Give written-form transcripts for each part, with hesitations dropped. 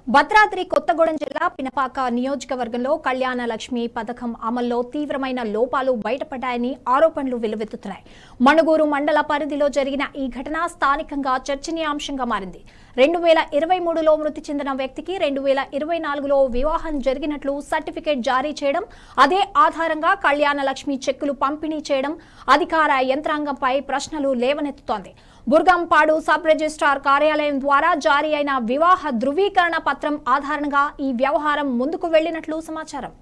భద్రాద్రి కొత్తగూడెం జిల్లా పినపాక నియోజకవర్గంలో కళ్యాణ లక్ష్మి పథకం అమల్లో తీవ్రమైన లోపాలు బయటపడ్డాయని ఆరోపణలు వెల్లువెత్తుతున్నాయి. మణుగూరు మండల పరిధిలో జరిగిన ఈ ఘటన స్థానికంగా చర్చనీయాంశంగా మారింది. 2023లో మృతి చెందిన వ్యక్తికి 2024లో వివాహం జరిగినట్లు సర్టిఫికేట్ జారీ చేయడం, అదే ఆధారంగా కళ్యాణ లక్ష్మి చెక్కులు పంపిణీ చేయడం అధికార యంత్రాంగంపై ప్రశ్నలు లేవనెత్తుతోంది. బుర్గంపాడు సబ్ రిజిస్ట్రార్ కార్యాలయం ద్వారా జారీ అయిన వివాహ ధృవీకరణ పత్రం ఆధారంగా ఈ వ్యవహారం ముందుకు వెళ్లినట్లు సమాచారం.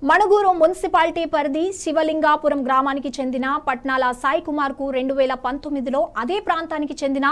మణుగూరు మున్సిపాలిటీ పరిధి శివలింగాపురం గ్రామానికి చెందిన పట్నాల సాయి కుమార్ కు 2019లో అదే ప్రాంతానికి చెందిన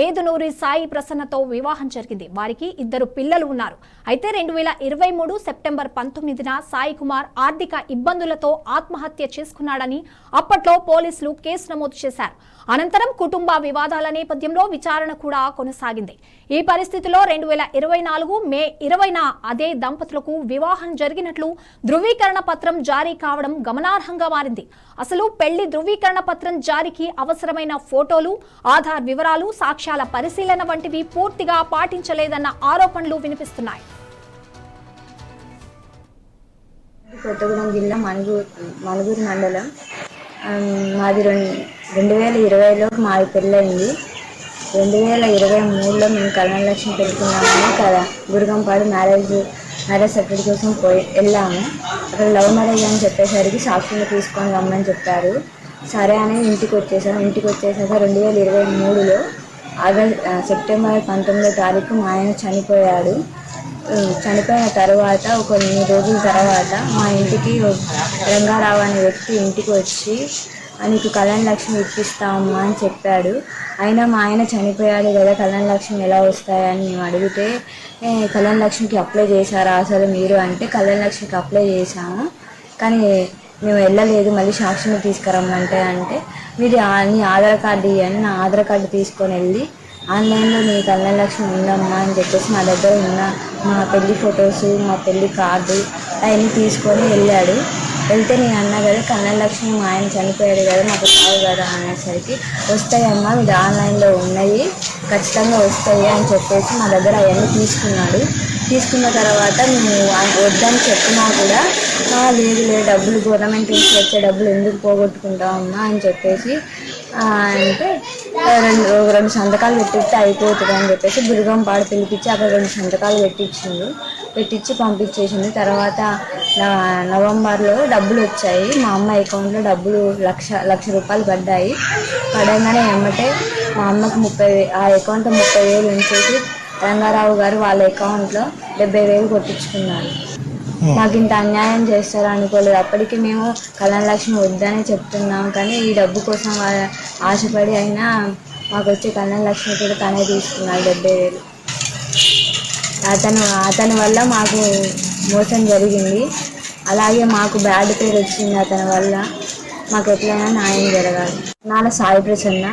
ఏదునూరి సాయి ప్రసన్నతో వివాహం జరిగింది. వారికి 2 పిల్లలు ఉన్నారు. అయితే 2023 సెప్టెంబర్ 19న సాయి కుమార్ ఆర్థిక ఇబ్బందులతో ఆత్మహత్య చేసుకున్నాడని అప్పట్లో పోలీసులు కేసు నమోదు చేశారు. అనంతరం కుటుంబ వివాదాల నేపథ్యంలో విచారణ కూడా కొనసాగింది. ఈ పరిస్థితిలో 2024 మే 20న అదే దంపతులకు వివాహం జరిగినట్లు ధృవీకరణ పత్రం జారీ కావడం గమనార్హంగా మారింది. అసలు పెళ్లి ధృవీకరణ పత్రం జారీకి అవసరమైన ఫోటోలు, ఆధార్ వివరాలు, సాక్ష్యాల పరిశీలన వంటివి పూర్తిగా పాటించలేదన్న ఆరోపణలు వినిపిస్తున్నాయి. కొత్తగూడెం జిల్లా మణుగూరు మండలం. మాది 2020లో మాది పెళ్ళయింది. 2023లో మేము కళ్యాణ లక్ష్మి పెట్టుకున్నామని కదా బుర్గంపాడు మ్యారేజ్ సర్టిఫికేట్ కోసం వెళ్ళాము. అక్కడ లవ్ మ్యారేజ్ అని చెప్పేసరికి సాక్షులు తీసుకొని రమ్మని చెప్పారు. సరే అని ఇంటికి వచ్చేసాక 2023లో సెప్టెంబర్ 19వ తారీఖు మా ఆయన చనిపోయాడు. చనిపోయిన తర్వాత ఒక 2 రోజుల తర్వాత మా ఇంటికి రంగారావు అనే వ్యక్తి ఇంటికి వచ్చి నీకు కళ్యాణ లక్ష్మి ఇప్పిస్తామమ్మా అని చెప్పాడు. అయినా మా ఆయన చనిపోయాడు కదా, కళ్యాణ లక్ష్మి ఎలా వస్తాయని మేము అడిగితే కళ్యాణ లక్ష్మికి అప్లై చేశారా అసలు మీరు అంటే కళ్యాణ లక్ష్మికి అప్లై చేశాము కానీ మేము వెళ్ళలేదు, మళ్ళీ సాక్షిని తీసుకురమ్మంటే అంటే మీరు నీ ఆధార్ కార్డు ఇవ్వని నా ఆధార్ కార్డు తీసుకొని వెళ్ళి ఆన్లైన్లో నీ కళ్యాణ లక్ష్మి ఉందమ్మా అని చెప్పేసి మా దగ్గర ఉన్న మా పెళ్లి ఫొటోసు, మా పెళ్లి కార్డు అవన్నీ తీసుకొని వెళ్ళాడు. వెళ్తే నేను అన్నా కదా కళ్యాణ లక్ష్మి మా ఆయన చనిపోయాడు కదా మాకు కావు కదా అనేసరికి వస్తాయమ్మా ఇది ఆన్లైన్లో ఉన్నాయి ఖచ్చితంగా వస్తాయి అని చెప్పేసి మా దగ్గర అవన్నీ తీసుకున్నాడు. తీసుకున్న తర్వాత మేము వద్దని చెప్పినా కూడా లేదు డబ్బులు గవర్నమెంట్ నుంచి వచ్చే డబ్బులు ఎందుకు పోగొట్టుకుంటామమ్మా అని చెప్పేసి అంటే 2 సంతకాలు పెట్టిస్తే అయిపోతుంది అని చెప్పేసి బుర్గంపాడు పిలిపించి అక్కడ 2 సంతకాలు పెట్టించి పంపించేసింది. తర్వాత నవంబర్లో డబ్బులు వచ్చాయి. మా అమ్మ అకౌంట్లో డబ్బులు లక్ష రూపాయలు పడగానే ఎమ్మటే మా అమ్మకు ఆ అకౌంట్లో 30,000 ఉంచేసి రంగారావు గారు వాళ్ళ అకౌంట్లో 70,000 కొట్టించుకున్నారు. మాకు ఇంత అన్యాయం చేస్తారు అనుకోలేదు. అప్పటికి మేము కళ్యాణ లక్ష్మి వద్దనే చెప్తున్నాం కానీ ఈ డబ్బు కోసం ఆశపడి అయినా మాకు వచ్చే కళ్యాణ లక్ష్మి కూడా తనే తీసుకున్నాడు 70,000. అతని వల్ల మాకు మోసం జరిగింది. అలాగే మాకు బ్యాడ్ పేరు వచ్చింది. అతని వల్ల మాకు ఎట్లయినా న్యాయం జరగాలి. నాన్న సాయి ప్రసన్న.